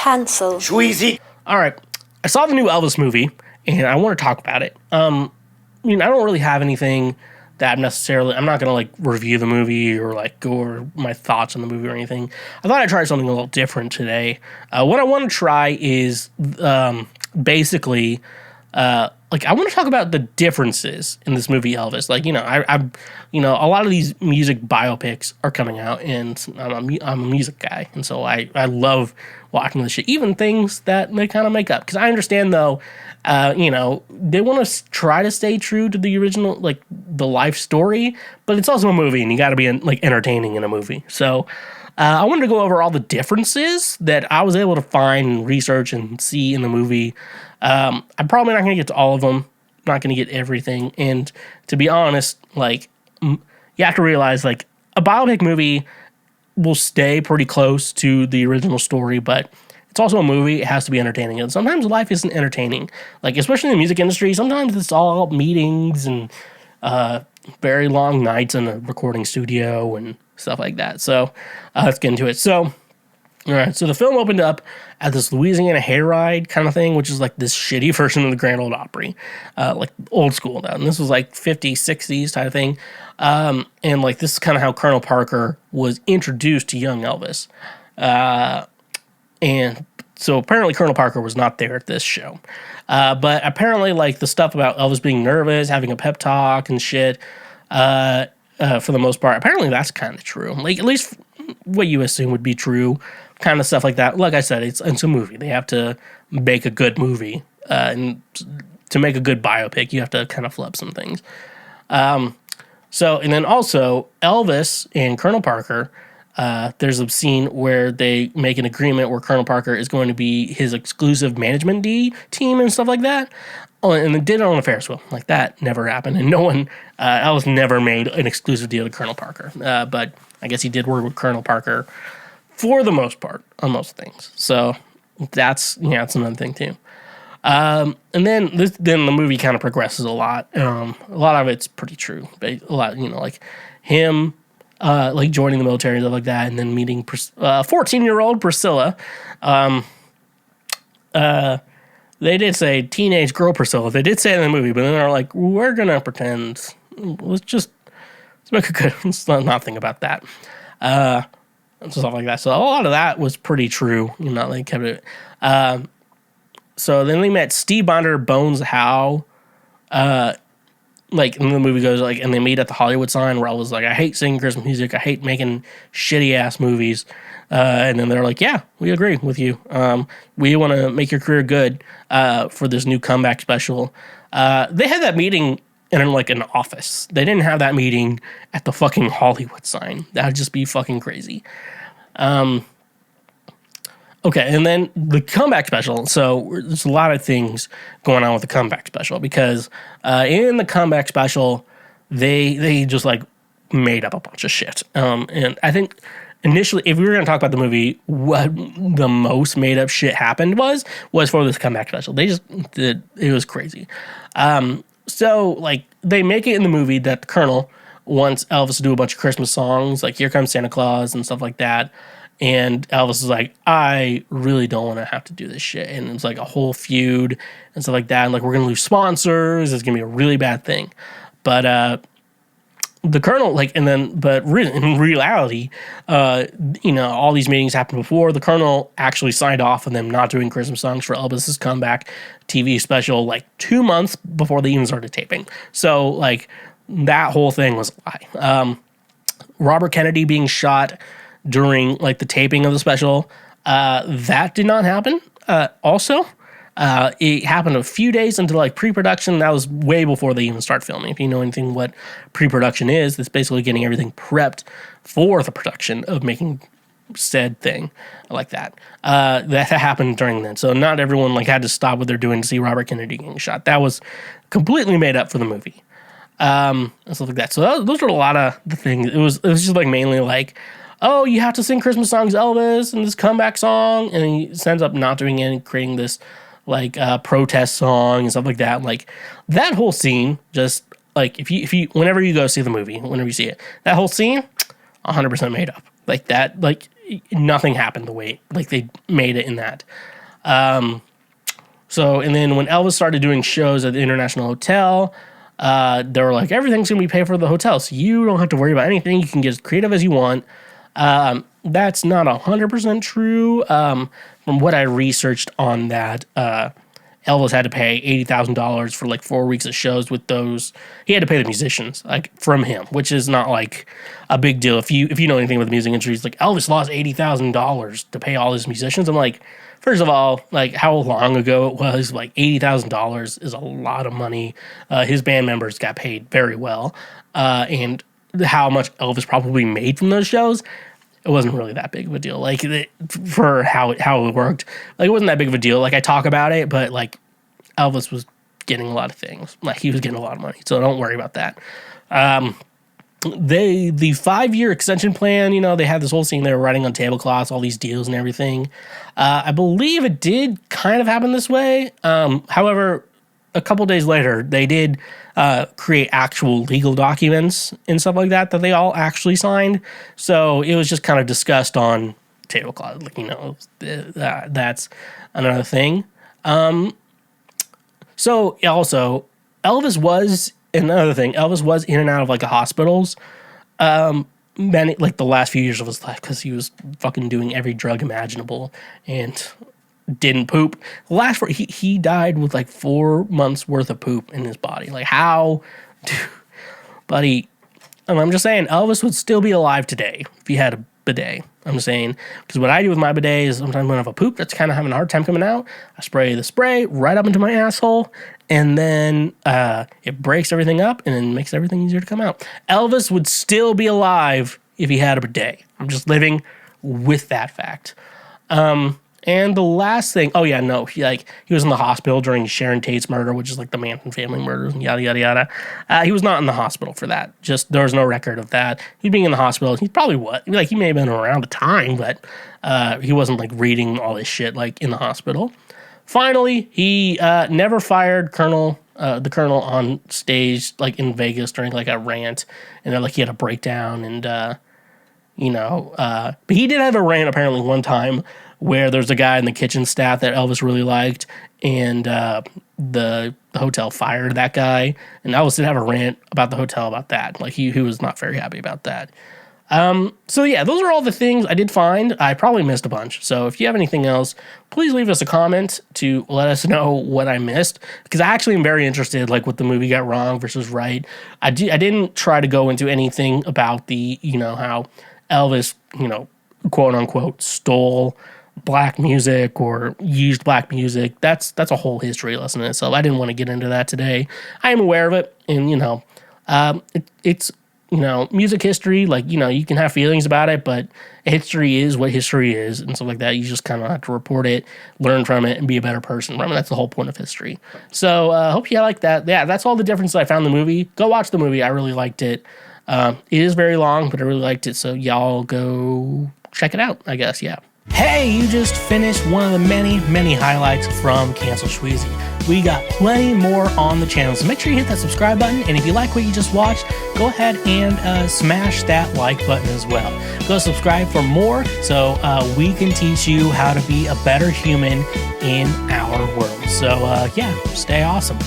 Cancelled. Schweezy. All right. I saw the new Elvis movie, and I want to talk about it. I don't really have anything that I'm not going to, like, review the movie or, like, go over my thoughts on the movie or anything. I thought I'd try something a little different today. What I want to try is basically... I want to talk about the differences in this movie, Elvis. Like, a lot of these music biopics are coming out, and I'm a music guy, and so I love watching this shit. Even things that they kind of make up, because I understand though, they want to try to stay true to the original, like the life story, but it's also a movie, and you got to be like entertaining in a movie. So. I wanted to go over all the differences that I was able to find, research, and see in the movie. I'm probably not going to get to all of them. Not going to get everything. And to be honest, like, you have to realize, like, a biopic movie will stay pretty close to the original story, but it's also a movie. It has to be entertaining. And sometimes life isn't entertaining. Like, especially in the music industry, sometimes it's all meetings and very long nights in a recording studio and stuff like that. So let's get into it. So, all right. So the film opened up at this Louisiana hayride kind of thing, which is like this shitty version of the Grand Ole Opry, like old school though. And this was like 50s, 60s type of thing. And like this is kind of how Colonel Parker was introduced to young Elvis. And so apparently Colonel Parker was not there at this show. But apparently like the stuff about Elvis being nervous, having a pep talk and shit, for the most part, apparently that's kind of true. Like at least what you assume would be true, kind of stuff like that. Like I said, it's a movie. They have to make a good movie, and to make a good biopic, you have to kind of flub some things. And then also Elvis and Colonel Parker. There's a scene where they make an agreement where Colonel Parker is going to be his exclusive management team and stuff like that. Oh, and they did it on a Ferris wheel. Like, that never happened. And no one, Elvis never made an exclusive deal to Colonel Parker. But I guess he did work with Colonel Parker for the most part on most things. So that's another thing too. And then the movie kind of progresses a lot. A lot of it's pretty true. But a lot, like him, like joining the military and stuff like that, and then meeting 14-year-old Priscilla. They did say teenage girl Priscilla. They did say it in the movie, but then they're like, we're gonna pretend. Let's make a good. Let's not think about that. And stuff like that. So a lot of that was pretty true. They kept it. So then they met Steve Bonder, Bones Howe. Like, and the movie goes, like, and they meet at the Hollywood sign where I was like, I hate singing Christmas music. I hate making shitty-ass movies. And then they're like, yeah, we agree with you. We want to make your career good for this new comeback special. They had that meeting in, like, an office. They didn't have that meeting at the fucking Hollywood sign. That would just be fucking crazy. Okay, and then the comeback special. So there's a lot of things going on with the comeback special because in the comeback special, they just like made up a bunch of shit. And I think initially, if we were going to talk about the movie, what the most made up shit happened was for this comeback special. They just did, it was crazy. So like they make it in the movie that the Colonel wants Elvis to do a bunch of Christmas songs, like Here Comes Santa Claus and stuff like that. And Elvis is like, I really don't want to have to do this shit. And it's like a whole feud and stuff like that. And like, we're going to lose sponsors. It's going to be a really bad thing. But the Colonel, like, and then, but in reality, all these meetings happened before. The Colonel actually signed off on them not doing Christmas songs for Elvis's comeback TV special, like 2 months before they even started taping. So, like, that whole thing was a lie. Robert Kennedy being shot during like the taping of the special, that did not happen. Also, it happened a few days into like pre-production. That was way before they even start filming. If you know anything what pre-production is, it's basically getting everything prepped for the production of making said thing like that. That happened during then. So not everyone like had to stop what they're doing to see Robert Kennedy getting shot. That was completely made up for the movie. And stuff like that. So those were a lot of the things. It was just like mainly like, oh, you have to sing Christmas songs, Elvis, and this comeback song, and he ends up not doing it and creating this, like, protest song and stuff like that. Like, that whole scene, just, like, if you, whenever you go see the movie, whenever you see it, that whole scene, 100% made up. Like, that, like, nothing happened the way like they made it in that. So, and then when Elvis started doing shows at the International Hotel, they were like, everything's going to be paid for the hotel, so you don't have to worry about anything. You can get as creative as you want. That's not 100% true. From what I researched on that, Elvis had to pay $80,000 for like 4 weeks of shows with those. He had to pay the musicians like from him, which is not like a big deal. If you know anything about the music industry, it's like Elvis lost $80,000 to pay all his musicians. I'm like, first of all, like how long ago it was, like $80,000 is a lot of money. His band members got paid very well, and how much Elvis probably made from those shows, it wasn't really that big of a deal. Like for how it worked, like it wasn't that big of a deal. Like I talk about it, but like Elvis was getting a lot of things. Like he was getting a lot of money, so don't worry about that. The 5-year extension plan, you know, they had this whole scene they were writing on tablecloths, all these deals and everything. I believe it did kind of happen this way. However, a couple days later, they did create actual legal documents and stuff like that they all actually signed. So it was just kind of discussed on tablecloth, like, you know, that's another thing. So also, Elvis was another thing. Elvis was in and out of like the hospitals. Many like the last few years of his life because he was fucking doing every drug imaginable and didn't poop. He died with like 4 months worth of poop in his body. Like how, buddy? I'm just saying Elvis would still be alive today if he had a bidet. I'm just saying, because what I do with my bidet is sometimes when I have a poop that's kind of having a hard time coming out, I spray the spray right up into my asshole, and then it breaks everything up and then makes everything easier to come out. Elvis would still be alive if he had a bidet. I'm just living with that fact. And the last thing, oh yeah, no, he was in the hospital during Sharon Tate's murder, which is like the Manson family murders, and yada yada yada. He was not in the hospital for that. Just there was no record of that. He being in the hospital, he probably was like he may have been around the time, but he wasn't like reading all this shit like in the hospital. Finally, he never fired the colonel on stage like in Vegas during like a rant, and then like he had a breakdown and but he did have a rant apparently one time where there's a guy in the kitchen staff that Elvis really liked, and the hotel fired that guy, and Elvis did have a rant about the hotel about that. Like he was not very happy about that. So yeah, those are all the things I did find. I probably missed a bunch. So if you have anything else, please leave us a comment to let us know what I missed, because I actually am very interested, like what the movie got wrong versus right. I didn't try to go into anything about the, how Elvis, quote unquote, stole black music or used black music. That's a whole history lesson in itself. I didn't want to get into that today. I am aware of it, and it's music history. Like you can have feelings about it, but history is what history is, and stuff like that. You just kind of have to report it, learn from it, and be a better person. Remember, that's the whole point of history. So hope you like that. Yeah, that's all the difference I found in the movie. Go watch the movie. I really liked it. It is very long, but I really liked it. So y'all go check it out, I guess. Yeah. Hey, you just finished one of the many, many highlights from Cancel Schweezy. We got plenty more on the channel, so make sure you hit that subscribe button, and if you like what you just watched, go ahead and smash that like button as well. Go subscribe for more so we can teach you how to be a better human in our world. So, yeah, stay awesome.